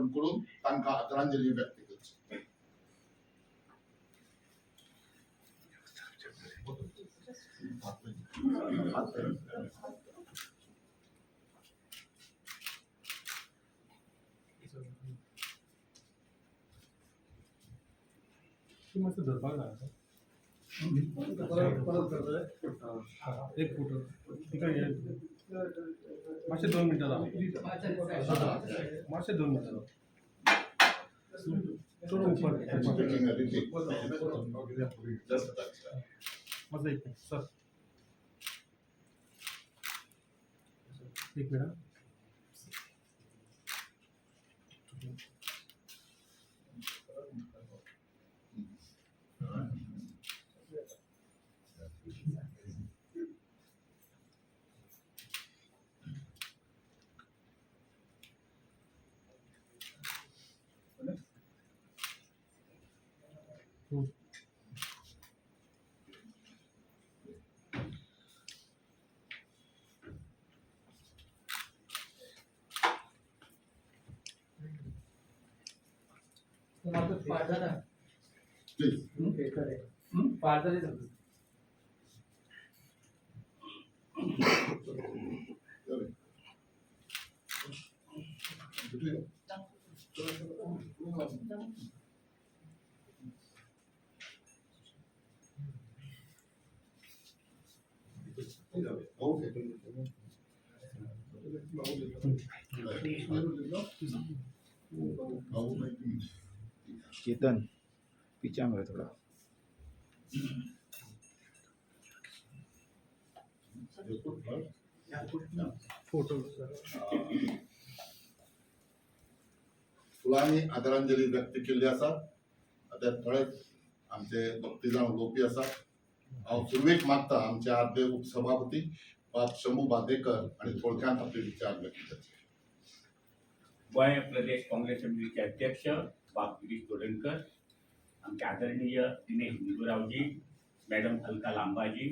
आपण करून तांकां आदरांजली व्यक्त करची. मस्त धरपाक जाय एक फोटो मातशे 2 मिनटां मातशे 2 मिनटां चड ऊपर मस्त एक सर एक मिनट चेतन पीछे में थोड़ा फोटो फुलांनी आदरांजली व्यक्त केल्ली आसा. त्या थोडेच आमचे भक्तीजाण उलोवपी आसा. हांव सुरवेक मागता आमचे आदले उपसभापती बाब शंभू बांदेकर आणि थोडक्यात आपले विचार व्यक्त करचे. गोंय प्रदेश काँग्रेस समितीचे अध्यक्ष बाब गिरीश तोडणकर, आमचे आदरणीय दिनेश गुंडूरावजी, मॅडम अलका लांबाजी,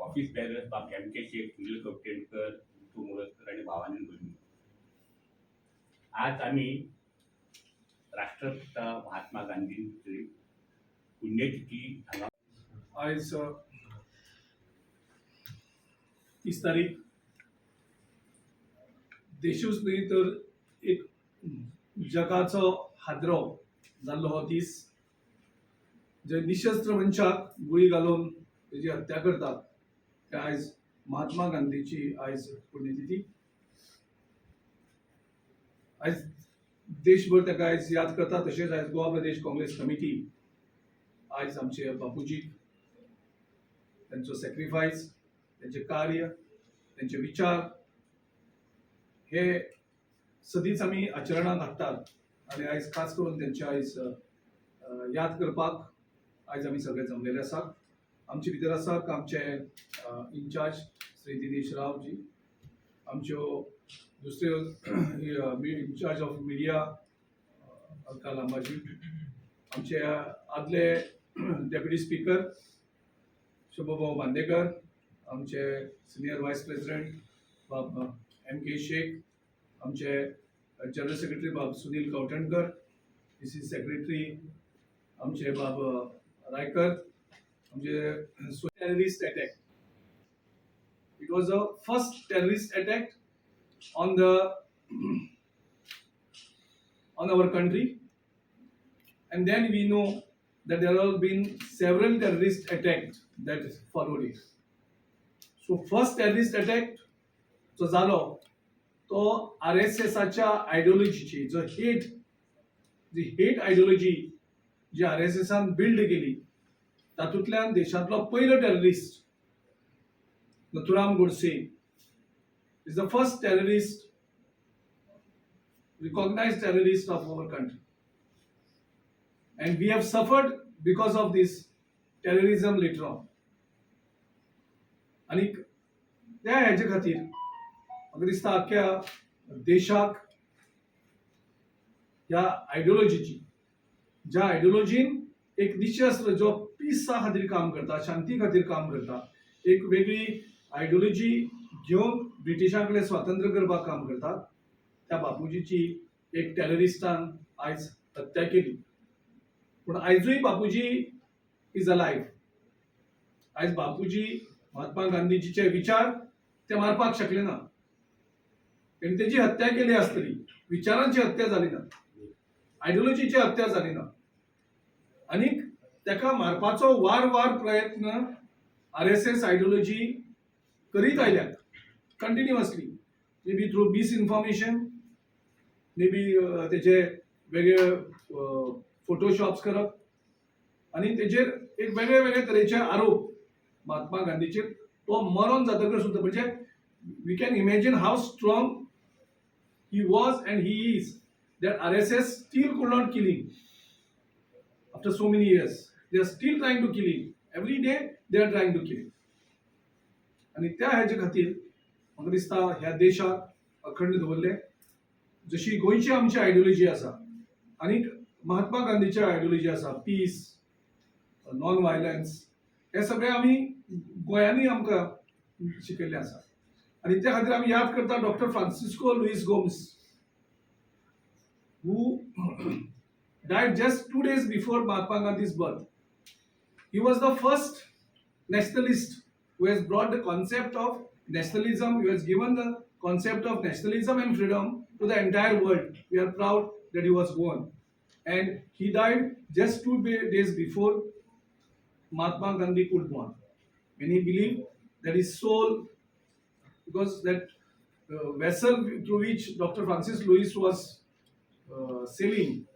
ऑफिस बेरर्स बाब एम के शेख, सुनील कवटेणकर, विठू मोरजकर आणि भावानंद भुजबळ. आज आम्ही राष्ट्रपिता महात्मा गांधींची पुण्यतिथी आज 30 तारीख देशूच न्ही तर एक जगाचो हादरो जाल्लो हो दीस, जे निशस्त्र मनशाक गुळी घालून तेजी हत्या करतात. ते आयज महात्मा गांधीची आयज पुण्यतिथी. आयज देशभर ताका आयज याद करता. तशेंच आयज गोवा प्रदेश काँग्रेस कमिटी आयज आमचे बापूजी त्यांचो सॅक्रिफायस, त्यांचे कार्य, त्यांचे विचार हे सदींच आमी आचरणांत हाडटात. आनी आयज खास करून त्यांचे आयज याद करपाक आयज आमी सगळे जमलेले आसात. आमचे भितर आसात आमचे इन्चार्ज श्री दिनेश रावजी, आमच्यो दुसऱ्यो इन्चार्ज ऑफ मिडिया अलका लांबाजी, आमचे आदले डेप्युटी स्पीकर शंभूभाऊ बांदेकर, आमचे सिनियर वायस प्रेसिडेंट बाब एम के शेख, आमचे जनरल सेक्रेटरी बाब सुनील कवटणकर, डीसी सेक्रेटरी आमचे बाब रायकर, आमचे terrorist attack. It was a first terrorist attack on our country, and then we know that there have been several terrorist attacks that followed it. So first terrorist attack जो जालो तो RSSच्या आयडियोलॉजीची जो hate ideology जी RSSन build केली तातूंतल्यान देशांतलो पयलो terrorist Nathuram Godse is the first terrorist, recognized terrorist of our country. And we have suffered because of this terrorism later on. आणि त्या हेजे खातीर म्हाका दिसता आख्या देशाक ह्या आयडियोलॉजीची, ज्या आयडियोलॉजीन एक निशस्त्र जो पीसा खातीर काम करता, शांती खातीर काम करता, एक वेगळी आयडियोलॉजी घेवन ब्रिटिशां कडेन स्वातंत्र्य करपाक काम करतात, त्या बापूजीची एक टेररिस्टान आयज हत्या केली, पूण आयजूय बापूजी इज अलायव्ह. आयज बापूजी महात्मा गांधीजीचे विचार ते मारपाक शकले ना. तेणी तेजी हत्या केली आसतली, विचारांची हत्या जाली ना, आयडियोलॉजीची हत्या जाली ना. आनीक तेका मारपाचो वार वार प्रयत्न RSS आयडियोलॉजी करीत आयल्या continuously. May be through misinformation, may be तेजे वेगळे फोटोशॉप्स करप आनी तेजेर एक वेगळे वेगळे तरेचे आरोप महात्मा गांधीचेर. तो मरण जातकर सुद्दां म्हणजे we can imagine how strong he was and he is, that RSS still could not kill him after so many years. They are still trying to kill him. Every day they are trying to kill him. आणि त्या हेजे खातीर म्हाका दिसता ह्या देशाक अखंड दवरले. जशी गोंयची आमची आयडियोलॉजी आसा आनी महात्मा गांधीची आयडियोलॉजी आसा, पीस, नॉन व्हायलन्स, हे सगळे आमी गोंयांनी आमकां शिकयल्ले आसा. आणि त्या खातीर आमी याद करता doctor Francisco Luis Gomes, who died just 2 days before Mahatma Gandhi's birth. He was the first nationalist who has brought the concept of nationalism, who has given the concept of nationalism and freedom to the entire world. We are proud that he was born. And he died just 2 days before Mahatma Gandhi could born. Many believe that his soul, because that vessel through which Dr. Francis Lewis was sailing,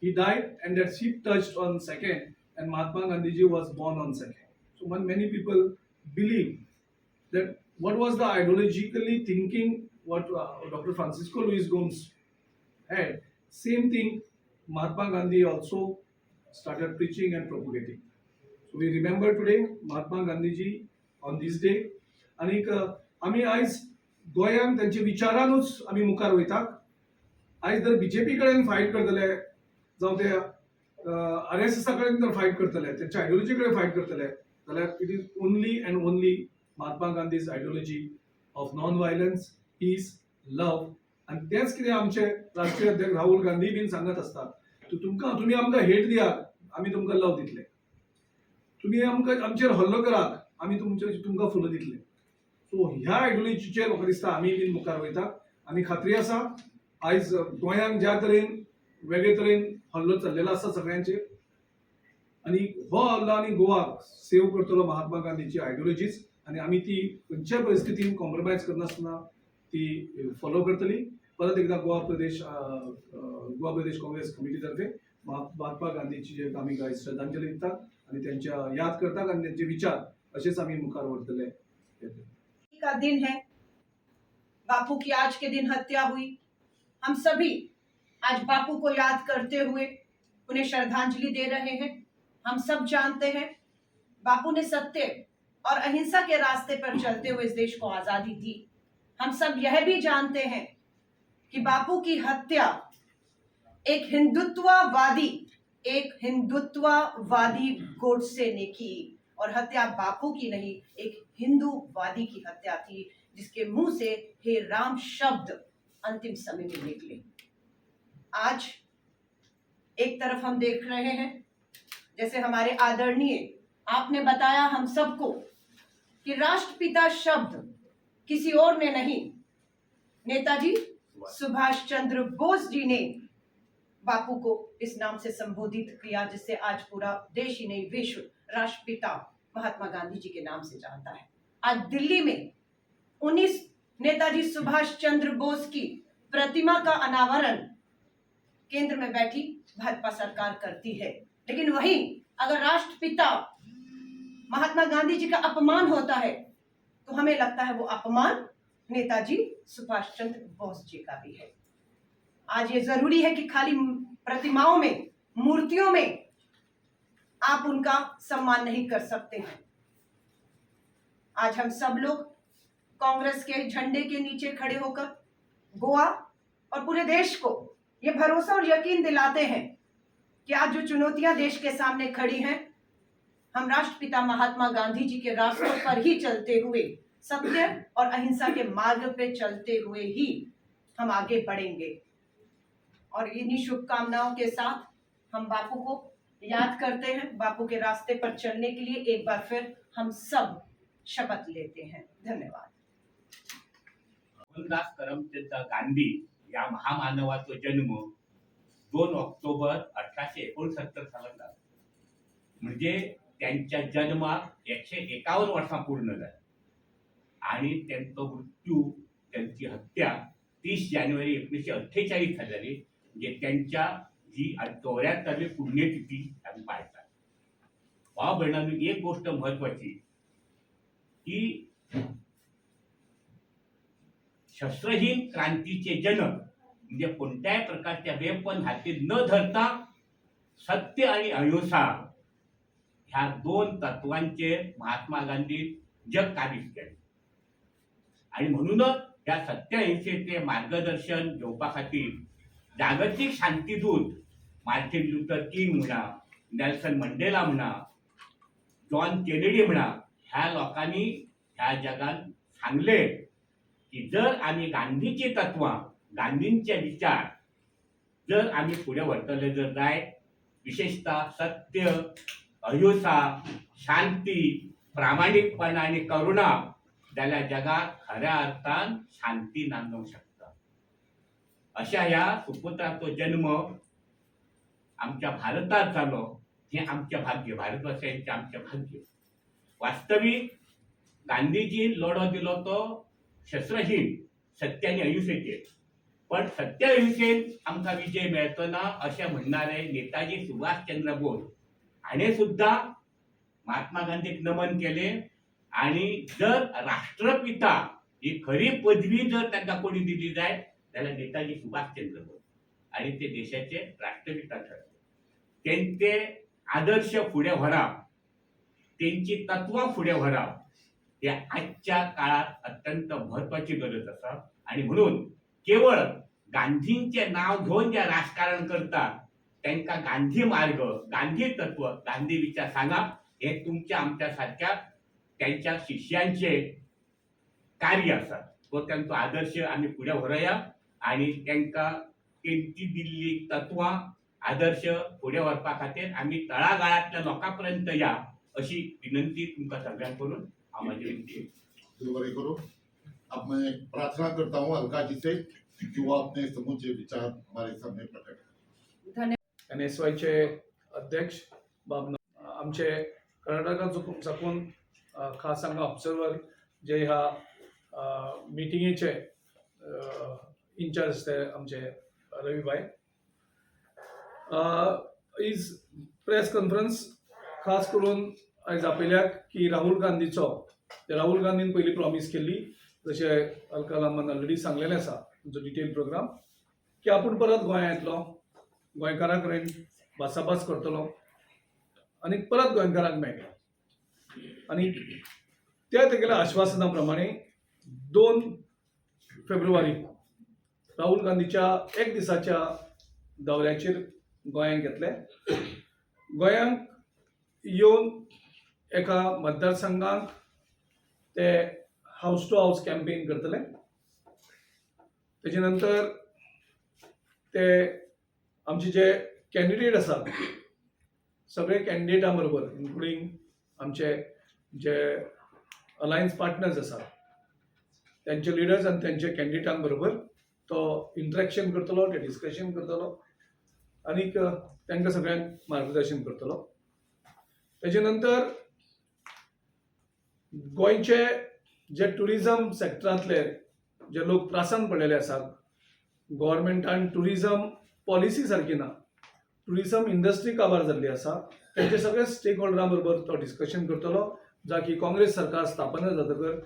he died and that ship touched on 2nd and Mahatma Gandhiji was born on 2nd. So many people believe that what was the ideologically thinking what Dr. Francisco Luis Gomes had, same thing Mahatma Gandhi also started preaching and propagating. So we remember today Mahatma Gandhiji on this day. आणि आमी आयज गोंयांत त्यांच्या विचारानूच आमी मुखार वयतात. आयज जर बीजेपी कडेन फायट करतले, जावं ते RSS कडेन जर फायट करतले, त्यांच्या आयडियोलॉजी कडेन फायट करतले, जाल्यार it is only and only Mahatma Gandhi's ideology of non violence, peace, love. आणि तेच कितें आमचे राष्ट्रीय अध्यक्ष राहुल गांधी बीन सांगत असतात, तुम्ही आमकां हेट दियात, आमी तुमकां लव दितले. तुम्ही आमचेर हल्लो करात, आमी तुमकां फुलां दितले. सो ह्या आयडियोलॉजीचेर म्हाका दिसता आमी बीन मुखार वयतात. आनी खात्री आसा आयज गोंयांत ज्या तरेन वेगळे तरेन हल्लो चल्लेलो आसा सगळ्यांचेर, आनी हो हल्लो आनी गोवाक सेव करतलो महात्मा गांधीची आयडियोलॉजीज. आनी आमी ती खंयच्याय परिस्थितीन कॉम्प्रोमायज करनासतना ती फॉलो करतली. परत एकदा गोवा प्रदेश काँग्रेस कमिटी तर्फे महात्मा गांधीची आमी श्रद्धांजली दितात आणि त्यांच्या याद करतात आणि त्यांचे विचार असेच आम्ही मुखार व्हरतले. का दिन है, बापू की आज के दिन हत्या हुई. हम सभी आज बापू को याद करते हुए उन्हें श्रद्धांजलि दे रहे हैं. हम सब जानते हैं बापू ने सत्य और अहिंसा के रास्ते पर चलते हुए इस देश को आजादी दी. हम सब यह भी जानते हैं कि बापू की हत्या एक हिंदुत्ववादी गोडसे ने की, और हत्या बापू की नहीं, एक हिंदूवादी की हत्या थी, जिसके मुंह से हे राम शब्द अंतिम समय में निकले. आज एक तरफ हम देख रहे हैं, जैसे हमारे आदरणीय आपने बताया हम सबको कि राष्ट्रपिता शब्द किसी और ने नहीं, नेताजी सुभाष चंद्र बोस जी ने बापू को इस नाम से संबोधित किया, जिससे आज पूरा देश ही नहीं विश्व राष्ट्रपिता महात्मा गांधी जी के नाम से जानता है. आज दिल्ली में 19 नेताजी सुभाष चंद्र बोस की प्रतिमा का अनावरण केंद्र में बैठी भाजपा सरकार करती है, लेकिन वहीं अगर राष्ट्रपिता महात्मा गांधी जी का अपमान होता है तो हमें लगता है वो अपमान नेताजी सुभाष चंद्र बोस जी का भी है. आज ये जरूरी है कि खाली प्रतिमाओं में, मूर्तियों में आप उनका सम्मान नहीं कर सकते हैं. आज हम सब लोग कांग्रेस के झंडे के नीचे खड़े होकर गोवा और पूरे देश को ये भरोसा और यकीन दिलाते हैं कि आज जो चुनौतियां देश के सामने खड़ी हैं, हम राष्ट्रपिता महात्मा गांधी जी के रास्तों पर ही चलते हुए, सत्य और अहिंसा के मार्ग पे चलते हुए ही हम आगे बढ़ेंगे. और इन्हीं शुभकामनाओं के साथ हम बापू को याद करते हैं। बापू के रास्ते पर चलने के लिए एक बार फिर हम सब शपथ लेते हैं। धन्यवाद। मोहनदास करमचंद गांधी या महामानवाचा जन्म 2 ऑक्टोबर 1869 सालात झाला. म्हणजे त्यांच्या जन्माक 151 वर्षां पूर्ण झाली आणि त्यांचा मृत्यू, त्यांची हत्या 30 जानेवारी 1948 झाली. म्हणजे त्यांच्या जी 74वी पुण्यतिथी आम्ही पाळतात. भाव बहिणांनो, एक गोष्ट महत्वाची की शस्त्रहीन क्रांतीचे जनक म्हणजे कोणत्याही प्रकारच्या वेपन हाती न धरता सत्य आणि अहिंसा ह्या 2 तत्वांचे महात्मा गांधी जग काबीज केले. आणि म्हणूनच या सत्य अहिंसेचे मार्गदर्शन घेवपा खातीर जागतिक शांतीदूत मार्टिन लुथर किंग म्हणा, नेल्सन मंडेला म्हणा, जॉन केनेडी म्हणा, ह्या लोकांनी ह्या जगात सांगले की जर आम्ही गांधीची तत्वां, गांधींचे विचार जर आम्ही पुढे व्हरतले जर जाय, विशेषतः सत्य, अहिंसा, शांती, प्रामाणिकपणा आणि करुणा, जाल्यार जगात खऱ्या अर्थान शांती नांदूंक शकता. अशा ह्या सुपुत्राचो जन्म आमच्या भारतात जालो हे आमचे भाग्य, भारतवासियांचे आमचे भाग्य. वास्तविक गांधीजीन लढो दिलो तो शस्त्रहीन सत्य आणि अहिंसेचेर. पण सत्य अहिंसेन आमकां विजय मेळचो ना अशें म्हणणारे नेताजी सुभाषचंद्र बोस हाणें सुद्धा महात्मा गांधीक नमन केले. आणि जर राष्ट्रपिता ही खरी पदवी जर तांकां कोणी दिली जाय जाल्यार नेताजी सुभाषचंद्र बोस, आणि ते देशाचे राष्ट्रपिता ठरले. त्यांचे आदर्श फुडें व्हरप, त्यांची तत्वां फुडें व्हरप हे आजच्या काळात अत्यंत महत्वाची गरज आसा. आणि म्हणून केवळ गांधींचे नाव घेऊन जे राजकारण करतात त्यांना गांधी मार्ग, गांधी तत्व, गांधी विचार सांगप हे तुमच्या आमच्या सारख्या त्यांच्या शिष्यांचे कार्य आसा. तो त्यांचा आदर्श आम्ही पुढे व्हरया आणि त्यांना त्यांची दिल्ली तत्वां, आदर्श पुढे व्हरपा खातीर आम्ही तळागाळातल्या लोकांपर्यंत या अशी विनंती तुमकां सगळ्यांक करून हांव म्हाजी विनंती दिल बरे करो. अब मैं प्रार्थना करता हूँ अलका जी से कि वो अपने समूचे विचार हमारे सामने प्रकट करें. धन्यवाद. NSY चे अध्यक्ष बाब आमचे कर्नाटकात साकून खास हांगा ऑब्झर्वर जे ह्या मिटिंगेचे इंचार्ज ते आमचे रविभाई. इज प्रेस कॉन्फरन्स खास करून आयज आपयल्याक की राहुल गांधीन पयलीं प्रॉमिस केल्ली, जशें अलका लांबान ऑलरेडी सांगलेलें आसा तुमचो डिटेल प्रोग्राम, की आपूण परत गोंयांत येतलो, गोंयकारां कडेन भासाभास करतलो आनी परत गोंयकारांक मेळटलो. आनी त्या तेगेल्या आश्वासना प्रमाणे 2 फेब्रुवारी राहुल गांधीच्या 1 दिसाच्या दौऱ्याचेर गोंयांत येतले. गोंयांत येवन एका मतदारसंघांक ते हाऊस टू हाऊस कॅम्पेन करतले. तेजे नंतर ते आमचे जे कॅन्डिडेट आसात सगळे कॅन्डिडेटां बरोबर, इन्क्लुडींग आमचे जे अलायन्स पार्टनर्स आसात त्यांचे लिडर्स आनी त्यांचे कॅन्डिडेटां बरोबर तो इंटरॅक्शन करतलो, ते डिस्कशन करतलो आनीक तांकां सगळ्यांक मार्गदर्शन करतलो. तेजे नंतर गोंयचे जे टुरिझम सेक्टरांतले जे लोक त्रासान पडलेले आसात, गव्हर्मेंटान टुरिझम पॉलिसी सारकी ना, टुरिझम इंडस्ट्री काबार जाल्ली आसा, तेंचे सगळे स्टेक होल्डरां बरोबर तो डिस्कशन करतलो. जा की काँग्रेस सरकार स्थापना जातकर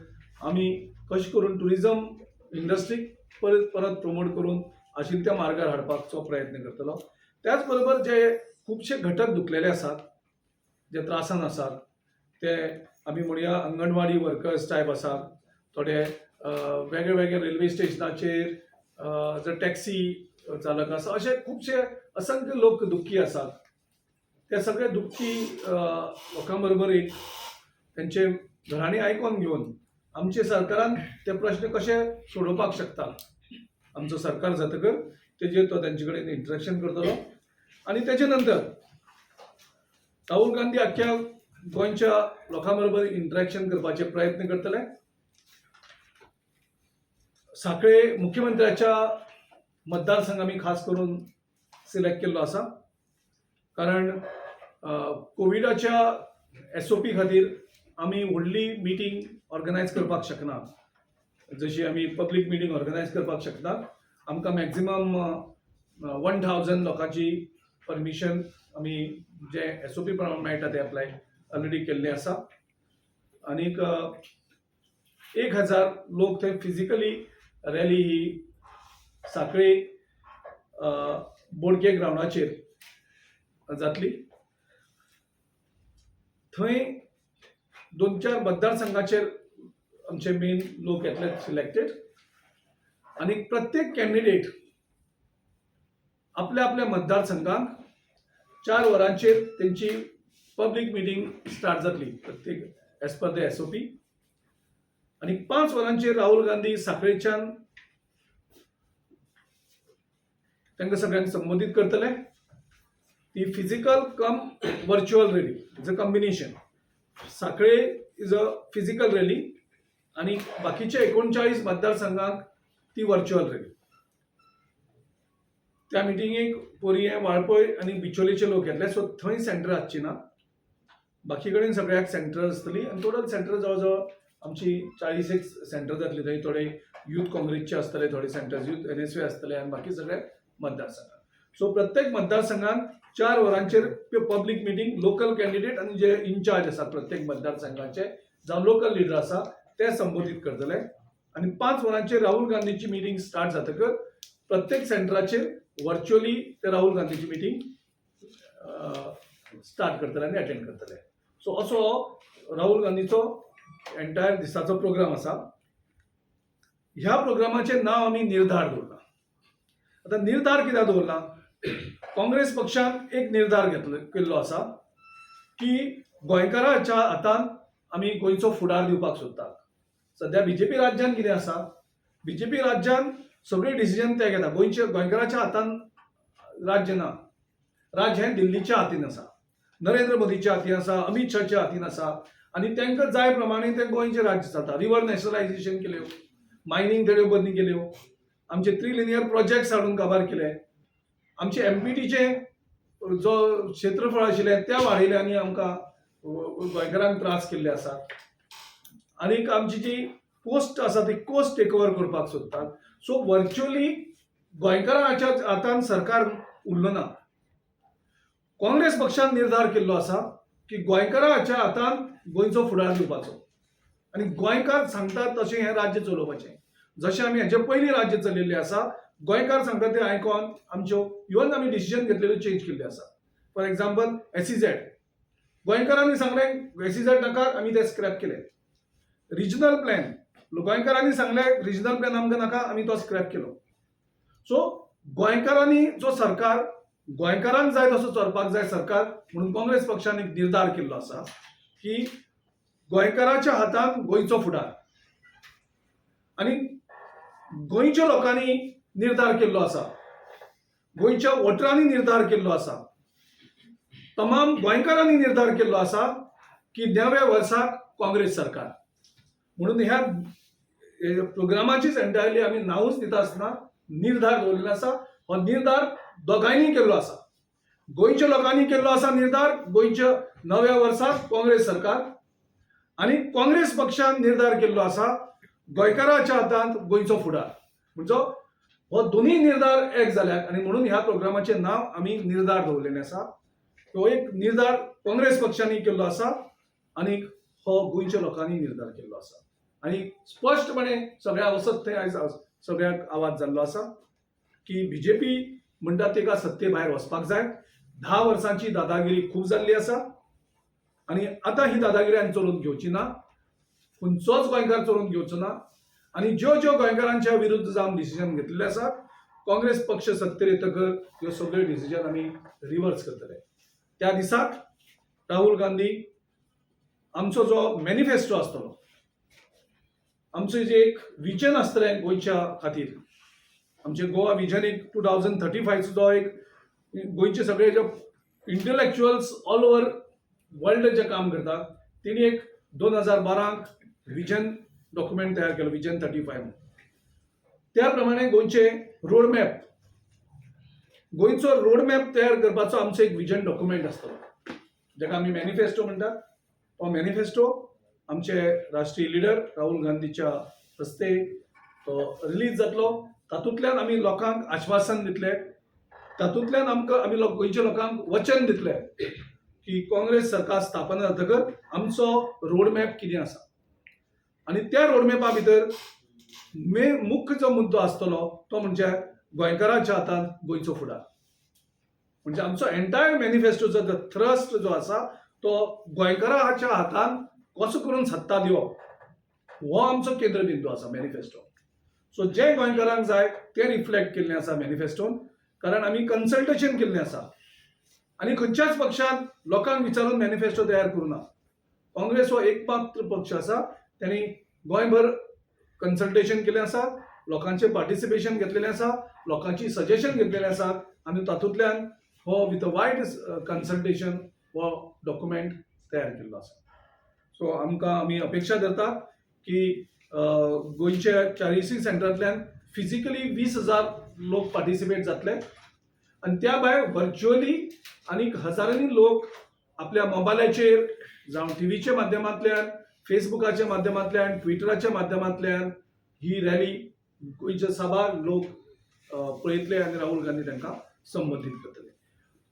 आमी कशें करून टुरिझम इंडस्ट्रीक परत प्रमोट करून आशिल्ल्या त्या मार्गार हाडपाचो प्रयत्न करतलो. त्याच बरोबर जे खुबशे घटक दुखलेले आसात, जे त्रासान आसात, ते आमी म्हणया अंगणवाडी वर्कर्स टायप आसात, थोडे वेगळे वेगळे रेल्वे स्टेशनाचेर जे टॅक्सी चालक आसा, अशे खुबशे असंख्य लोक दुख्खी आसात. ते सगळे दुख्खी लोकां बरोबर एक तेंचे घरांनी आयकोन घेवन आमचे सरकारान ते प्रश्न कशे सोडोवपाक शकता, आमचो सरकार जातकर तेजेर तो तेंचे कडेन इंटरेक्शन करतलो आनी तेजे नंतर राहुल गांधी आख्ख्या गोंयच्या लोकां बरोबर इंटरेक्शन करपाचे प्रयत्न करतले. सांखळे मुख्यमंत्र्याच्या मतदारसंघ आमी खास करून सिलेक्ट केल्लो आसा कारण कोविडाच्या SOP खातीर आमी व्हडली मिटींग ऑर्गनायज करपाक शकना. जशी आमी पब्लीक मिटींग ऑर्गनायज करपाक शकना, आमकां मॅक्झिमम 1000 लोकांची परमिशन आमी जे SOP प्रमाण मेळटा ते अप्लाय ऑलरेडी केल्ले आसा. आनीक 1000 लोक थंय फिजिकली रॅली ही सांखळे बोडके ग्रावंडाचेर जातली. थंय 2-4 मतदारसंघाचेर आमचे मेन लोक येतले सिलेक्टेड आनी प्रत्येक कॅन्डिडेट आपल्या आपल्या मतदारसंघाक 4 वरांचेर तेंची पब्लीक मिटींग स्टार्ट जातली प्रत्येक एज पर द SOP आनी 5 वरांचेर राहुल गांधी सांखळेच्यान तांकां सगळ्यांक संबोधीत करतले. ती physical come virtual rally is a combination. Sankhali is a physical rally आनी बाकीचे 39 मतदारसंघांक ती वर्च्युअल रॅली. त्या मिटिंगेक पोरये, वाळपय आनी बिचोलेचे लोक येतले, सो थंय सेंटर आसची ना. बाकी कडेन सगळ्याक सेंटर आसतली आनी टोटल सेंटर जवळ आमची 41 सेंटर जातली. थंय थोडे युथ काँग्रेसचे आसतले, थोडे सेंटर्स युथ NSY आसतले आनी बाकी सगळे मतदारसंघात. सो प्रत्येक मतदारसंघात 4 वरांचेर पब्लीक मिटींग लोकल कॅन्डिडेट आनी जे इन्चार्ज आसा प्रत्येक मतदारसंघाचे जावं लोकल लिडर आसा ते संबोधीत करतले. आनी 5 वरांचेर राहुल गांधीची मिटींग स्टार्ट जातकर प्रत्येक सेंटराचेर व्हर्च्युअली ते राहुल गांधीची मिटींग स्टार्ट करतले आनी अटेंड करतले. सो असो राहुल गांधीचो एंटायर दिसाचो प्रोग्राम आसा. ह्या प्रोग्रामाचें नांव आमी निर्धार दवरला. आतां निर्धार कित्याक दवरला? काँग्रेस पक्षान एक निर्धार केल्लो आसा की गोंयकारांच्या हातांत आमी गोंयचो फुडार दिवपाक सोदतात. सध्या BJP राज्यान कितें आसा? BJP राज्यान सगळे डिसिजन ते घेता. गोंयकाराच्या हातांत राज्य ना. राज्य हें दिल्लीच्या हातीन आसा, नरेंद्र मोदीच्या हातीन आसा, अमित शाहच्या हातीन आसा आनी तांकां जाय प्रमाणे ते गोंयचें राज्य चलता. रिवर नॅशनलायझेशन केल्यो, मायनींग थेड्यो बंदी केल्यो, आमचे 3 लिनियर प्रोजेक्ट्स हाडून काबार केले, आमचे MPTचे जो क्षेत्रफळ आशिल्लें त्या वाडयलें आनी आमकां गोंयकारांक त्रास केल्ले आसात. आनीक आमची जी कोस्ट आसा ती कोस्ट टेक ओवर करपाक सोदतात. सो व्हर्च्युअली गोंयकारांच्या हातांत सरकार उरलो ना. काँग्रेस पक्षान निर्धार केल्लो आसा की गोंयकारांच्या हातांत गोंयचो फुडार दिवपाचो आनी गोंयकार सांगतात तशें हें राज्य चलोवपाचें. जशें आमी हेचे पयलीं राज्य चलयल्लें आसा, गोंयकार सांगता ते आयकून आमच्यो इवन आमी डिसिजन घेतलेल्यो चेंज केल्ले आसा. फॉर एक्झाम्पल SEZ गोंयकारांनी सांगलें SEZ नाका, आमी ते स्क्रॅप केले. रिजनल प्लॅन गोंयकारांनी सांगलें रिजनल प्लॅन आमकां नाका, आमी तो स्क्रॅप केलो. सो गोंयकारांनी जो सरकार गोंयकारांक जाय तसो चलपाक जाय सरकार म्हणून काँग्रेस पक्षान एक निर्धार केल्लो आसा की गोंयकाराच्या हातांत गोंयचो फुडार. आनी गोंयच्या लोकांनी निर्धार केल्लो आसा, गोंयच्या वोटरांनी निर्धार केल्लो आसा, तमाम गोंयकारांनी निर्धार केल्लो आसा की नव्या वर्साक काँग्रेस सरकार. म्हणून ह्या प्रोग्रामाचीच एंटायरली आमी नांवूच दिता आसतना निर्धार दवरलेलो आसा. हो निर्धार दोगांयनी केल्लो आसा. गोंयच्या लोकांनी केल्लो आसा निर्धार गोंयच्या नव्या वर्साक काँग्रेस सरकार, आनी काँग्रेस पक्षान निर्धार केल्लो आसा गोंयकाराच्या हातांत गोंयचो फुडार. म्हणजे हो दोनूय निर्धार एक जाल्यात आनी म्हणून ह्या प्रोग्रामाचें नांव आमी निर्धार दवरलेलें आसा. तो एक निर्धार काँग्रेस पक्षांनी केल्लो आसा आनी हो गोंयच्या लोकांनी निर्धार केल्लो आसा. आनी स्पश्टपणे सगळ्या वसत थंय आयज सगळ्याक आवाज जाल्लो आसा की BJP म्हणटा तेका सत्ते भायर वचपाक जाय. 10 वर्सांची दादागिरी खूब जाल्ली आसा आनी आतां ही दादागिरी आनी चलोवन घेवची ना. खंयचोच गोंयकार चलोवन घेवचो ना. आनी ज्यो ज्यो गोंयकारांच्या विरुद्ध जावन डिसिजन घेतलेले आसात, काँग्रेस पक्ष सत्तेर येतकर ह्यो सगळे डिसिजन आमी रिवर्स करतले. त्या दिसाक राहुल गांधी आमचो जो मॅनिफेस्टो आसतलो, आमचें जे एक विजन आसतलें गोंयच्या खातीर, आमचे गोवा विजन एक 2035 सुद्धा एक गोंयचे सगळे जे इंटलेक्च्युअल्स ऑल ओव्हर वर्ल्ड जे काम करतात तेणी एक 2012 विजन डॉक्युमेंट तयार केलो विजन 35. त्या प्रमाणे गोंयचे रोड मॅप गोंयचो रोड मॅप तयार करपाचो आमचो एक विजन डॉक्युमेंट आसतलो जाका आमी मॅनिफेस्टो म्हणटात. तो मॅनिफेस्टो आमचे राष्ट्रीय लिडर राहुल गांधीच्या हस्ते तो रिलीज जातलो. तातूंतल्यान आमी लोकांक आश्वासन दितले, तातूंतल्यान आमी गोंयच्या लोकांक वचन दितले की काँग्रेस सरकार स्थापन जातकच आमचो रोड मॅप कितें आसा. आनी त्या रोड मॅपा भितर मुख्य जो मुद्दो आसतलो तो म्हणजे गोंयकारांच्या हातांत गोंयचो फुडार. म्हणजे आमचो एंटायर मॅनिफेस्टोचो जो थ्रस्ट जो आसा तो गोंयकारांच्या हातांत कसो करून सत्ता दिवप हो आमचो केंद्रबिंदू आसा मॅनिफेस्टो. सो जे गोंयकारांक जाय ते रिफ्लेक्ट केल्लें आसा मॅनिफेस्टोन, कारण आमी कन्सल्टेशन केल्लें आसा आनी खंयच्याच पक्षान लोकांक विचारून मॅनिफेस्टो तयार करूना. काँग्रेस हो एकमात्र पक्ष आसा त्यांनी गोंयभर कन्सल्टेशन केलें आसा, लोकांचे पार्टिसिपेशन घेतलेलें आसा, लोकांची सजेशन घेतलेलें आसा आनी तातूंतल्यान हो विथ अ वायड कन्सल्टेशन हो डॉक्युमेंट तयार केल्लो आसा. सो आमी अपेक्षा धरता की गोंयच्या 40 सेंटरांतल्यान फिजिकली 20,000 लोक पार्टिसिपेट जातले आनी त्या भायर व्हर्च्युअली आनीक हजारांनी लोक आपल्या मोबायलाचेर जावं टीव्हीच्या माध्यमांतल्यान, फेसबुकाच्या माध्यमांतल्यान, ट्विटराच्या माध्यमांतल्यान ही रॅली गोंयच्या सभा लोक पळयतले आनी राहुल गांधी तांकां संबोधीत करतले.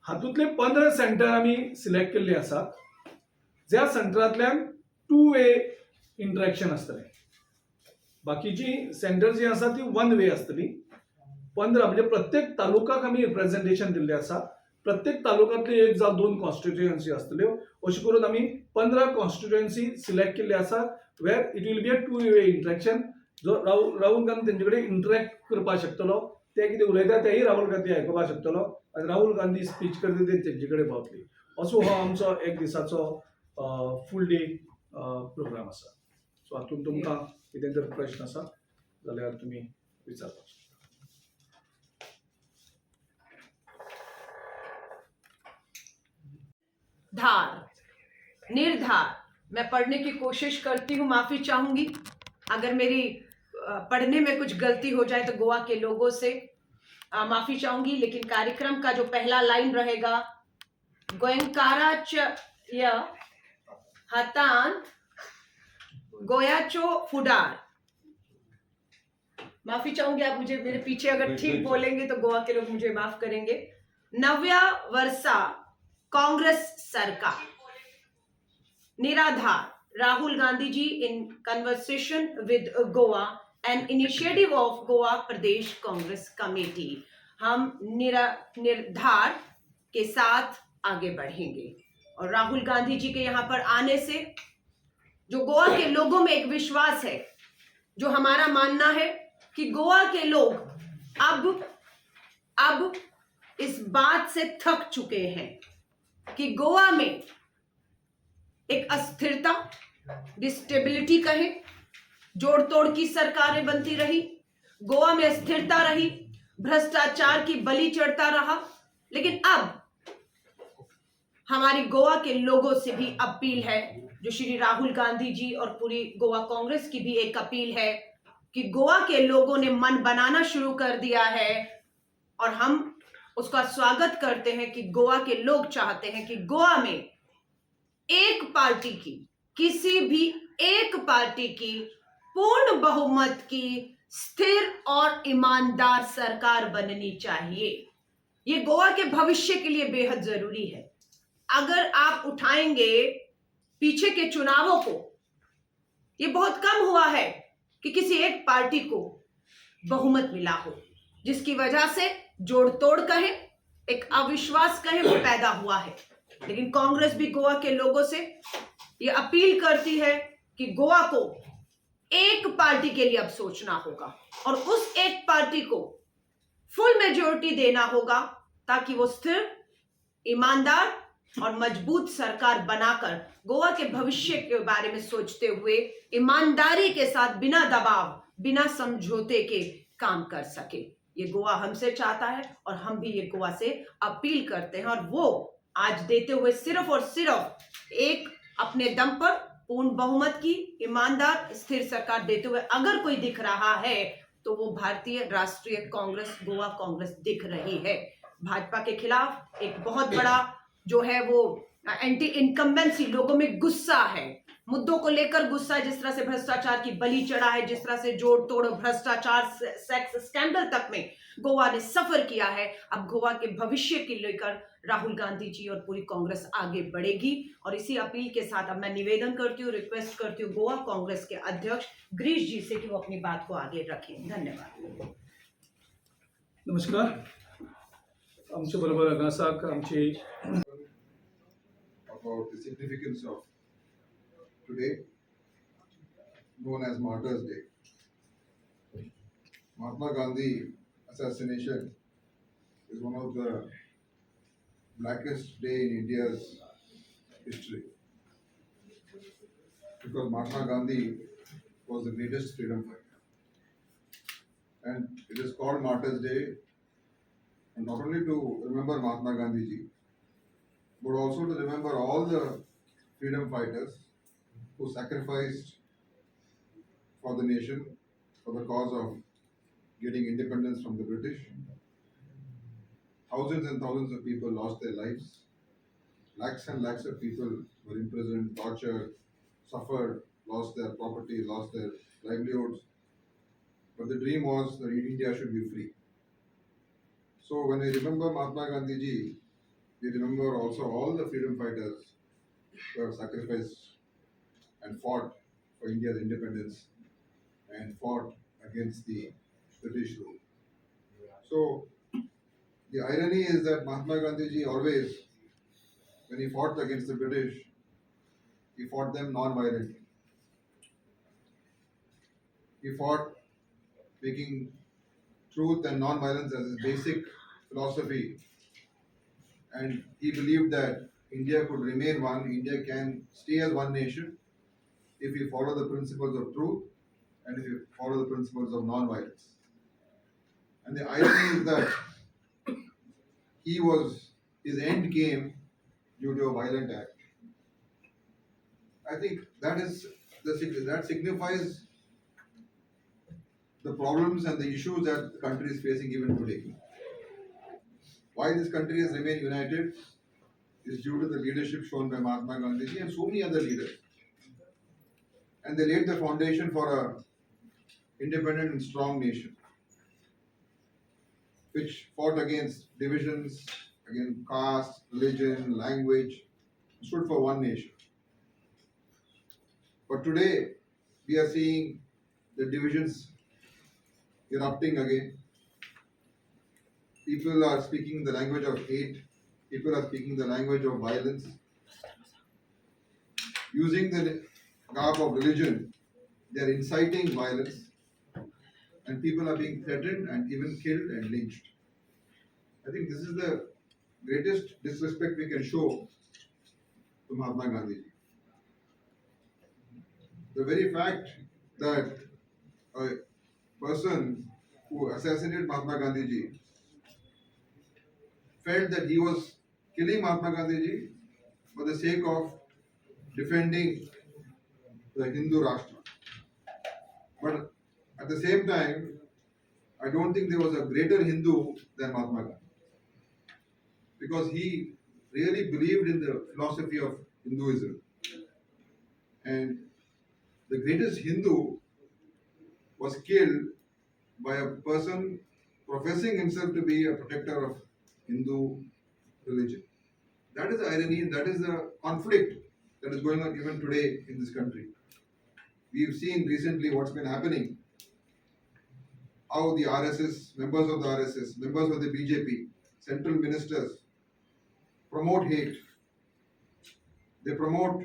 हातूंतले 15 सेंटर आमी सिलेक्ट केल्ले आसात. ज्या सेंटरांतल्यान 2 वे इंटरॅक्शन आसतलें. बाकीची सेंटर जी आसा ती 1 वे आसतली. 15 म्हणजे प्रत्येक तालुकाक आमी रिप्रेझेंटेशन दिल्लें आसा. प्रत्येक तालुक्यांतली 1 जावं 2 कॉन्स्टिट्युएन्सी आसतल्यो. अशें करून आमी 15 कॉन्स्टिट्युएन्सी सिलेक्ट केल्ले आसा where it will be a 2 way interaction. जो राहुल गांधी तेंचे कडेन इंटरॅक्ट करपाक शकतलो, ते कितें उलयता तेही राहुल गांधी आयकुपाक शकतलो आनी राहुल गांधी स्पीच करता ती तेंचे कडेन पावतली. असो हो आमचो एक दिसाचो फूल डे प्रोग्राम आसा. सो हातूंत तुमकां कितें जर प्रश्न आसा जाल्यार तुमी विचारपाक शकता. धार निर्धार मैं पढ़ने की कोशिश करती हूँ, माफी चाहूंगी अगर मेरी पढ़ने में कुछ गलती हो जाए तो गोवा के लोगों से माफी चाहूंगी. लेकिन कार्यक्रम का जो पहला लाइन रहेगा गोयंकाराच्या हातान गोयाचो फुडार. माफी चाहूंगी, आप मुझे मेरे पीछे अगर ठीक बोलेंगे तो गोवा के लोग मुझे माफ करेंगे. 9व्या वर्षा कांग्रेस सरकार निराधार. Rahul Gandhi ji in conversation with Goa and initiative of Goa Pradesh Congress Committee. हम निर्धार के साथ आगे बढ़ेंगे और राहुल गांधी जी के यहाँ पर आने से जो गोवा के लोगों में एक विश्वास है, जो हमारा मानना है कि गोवा के लोग अब इस बात से थक चुके हैं कि गोवा में एक अस्थिरता, डिस्टेबिलिटी कहे, जोड़ तोड़ की सरकारें बनती रही, गोवा में अस्थिरता रही, भ्रष्टाचार की बलि चढ़ता रहा. लेकिन अब हमारी गोवा के लोगों से भी अपील है, जो श्री राहुल गांधी जी और पूरी गोवा कांग्रेस की भी एक अपील है कि गोवा के लोगों ने मन बनाना शुरू कर दिया है और हम उसका स्वागत करते हैं कि गोवा के लोग चाहते हैं कि गोवा में एक पार्टी की, किसी भी एक पार्टी की पूर्ण बहुमत की स्थिर और ईमानदार सरकार बननी चाहिए. ये गोवा के भविष्य के लिए बेहद जरूरी है. अगर आप उठाएंगे पीछे के चुनावों को, ये बहुत कम हुआ है कि किसी एक पार्टी को बहुमत मिला हो, जिसकी वजह से जोड़ तोड़ कहे, एक अविश्वास कहे, वो पैदा हुआ है. लेकिन कांग्रेस भी गोवा के लोगों से ये अपील करती है कि गोवा को एक पार्टी के लिए अब सोचना होगा और उस एक पार्टी को फुल मेजॉरिटी देना होगा ताकि वो स्थिर, ईमानदार और मजबूत सरकार बनाकर गोवा के भविष्य के बारे में सोचते हुए ईमानदारी के साथ बिना दबाव, बिना समझौते के काम कर सके. ये गोवा हमसे चाहता है और हम भी ये गोवा से अपील करते हैं, और वो आज देते हुए सिर्फ और सिर्फ एक अपने दम पर पूर्ण बहुमत की ईमानदार स्थिर सरकार देते हुए अगर कोई दिख रहा है तो वो भारतीय राष्ट्रीय कांग्रेस, गोवा कांग्रेस दिख रही है। भाजपा के खिलाफ एक बहुत बड़ा जो है वो एंटी इनकम्बेंसी, लोगों में गुस्सा है, मुद्दों को लेकर गुस्सा है, जिस तरह से भ्रष्टाचार की बलि चढ़ा है, जिस तरह से जोड़ तोड़ भ्रष्टाचार सेक्स स्कैंडल तक में गोवा ने सफर किया है। अब गोवा के भविष्य के लेकर राहुल गांधी जी और पूरी कांग्रेस आगे बढ़ेगी, और इसी अपील के साथ अब मैं निवेदन करती हूँ, रिक्वेस्ट करती हूँ गोवा कांग्रेस के अध्यक्ष गिरीश जी से कि वो अपनी बात को आगे रखें। धन्यवाद। नमस्कार. आमच्या बरोबर हांगासाक आमची about the significance of today, known as Martyrs' Day. Mahatma Gandhi assassination is one of the blackest day in India's history, because Mahatma Gandhi was the greatest freedom fighter, and it is called Martyrs' Day, and not only to remember Mahatma Gandhi ji, but also to remember all the freedom fighters who sacrificed for the nation, for the cause of getting independence from the British. Thousands and thousands of people lost their lives. Lakhs and lakhs of people were imprisoned, tortured, suffered, lost their property, lost their livelihoods. But the dream was that India should be free. So when we remember Mahatma Gandhi ji, we remember also all the freedom fighters who have sacrificed and fought for India's independence and fought against the British rule. So the irony is that Mahatma Gandhi ji always, when he fought against the British, he fought them non-violently. He fought making truth and non-violence as his basic philosophy, and he believed that India could remain one, India can stay as one nation if we follow the principles of truth and if we follow the principles of non-violence. And the irony is that his end came due to a violent act. I think that signifies the problems and the issues that the country is facing even today. Why this country has remained united is due to the leadership shown by Mahatma Gandhi ji and so many other leaders. And they laid the foundation for a independent and strong nation, which fought against divisions, against caste, religion, language, stood for one nation. But today, we are seeing the divisions erupting again. People are speaking the language of hate. People are speaking the language of violence. Using the garb of religion, they are inciting violence, and people are being threatened and even killed and lynched. I think this is the greatest disrespect we can show to Mahatma Gandhi. The very fact that a person who assassinated Mahatma Gandhi ji felt that he was killing Mahatma Gandhi ji for the sake of defending the Hindu Rashtra. But at the same time, I don't think there was a greater Hindu than Mahatma Gandhi, because he really believed in the philosophy of Hinduism. And the greatest Hindu was killed by a person professing himself to be a protector of Hindu religion. That is the irony, that is the conflict that is going on even today in this country. We've seen recently what's been happening, how the RSS, members of the RSS, members of the BJP, central ministers promote hate. They promote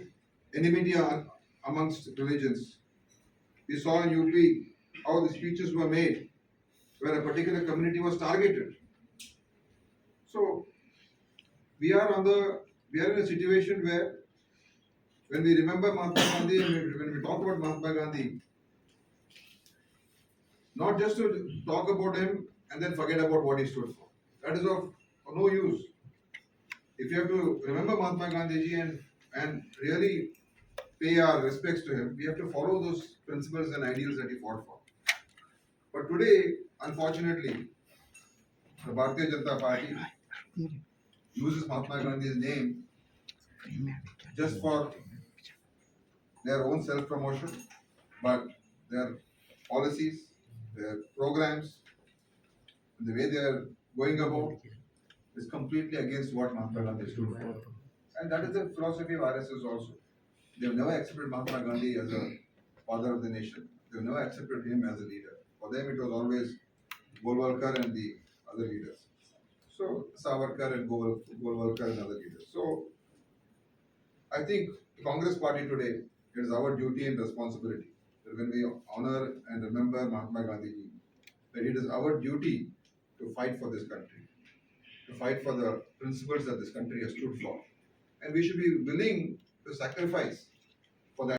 enmity amongst religions. We saw in UP how the speeches were made where a particular community was targeted. So we are in a situation where when we remember Mahatma Gandhi and when we talk about Mahatma Gandhi, not just to talk about him and then forget about what he stood for. That is of no use. If you have to remember Mahatma Gandhi ji and really pay our respects to him, we have to follow those principles and ideals that he fought for. But today, unfortunately, the Bharatiya Janata Party uses Mahatma Gandhi's name just for their own self-promotion, but their policies, their programs, the way they are going about is completely against what Mahatma Gandhi stood for. And that is the philosophy of RSS also. They have never accepted Mahatma Gandhi as a father of the nation. They have never accepted him as a leader. For them it was always Golwalkar and the other leaders. So Savarkar and Golwalkar and other leaders. So I think the Congress party today, it is our duty and responsibility that when we honor and remember Mahatma Gandhi ji, that it is our duty to fight for this country, to fight for the principles that this country has stood for. And we should be willing to sacrifice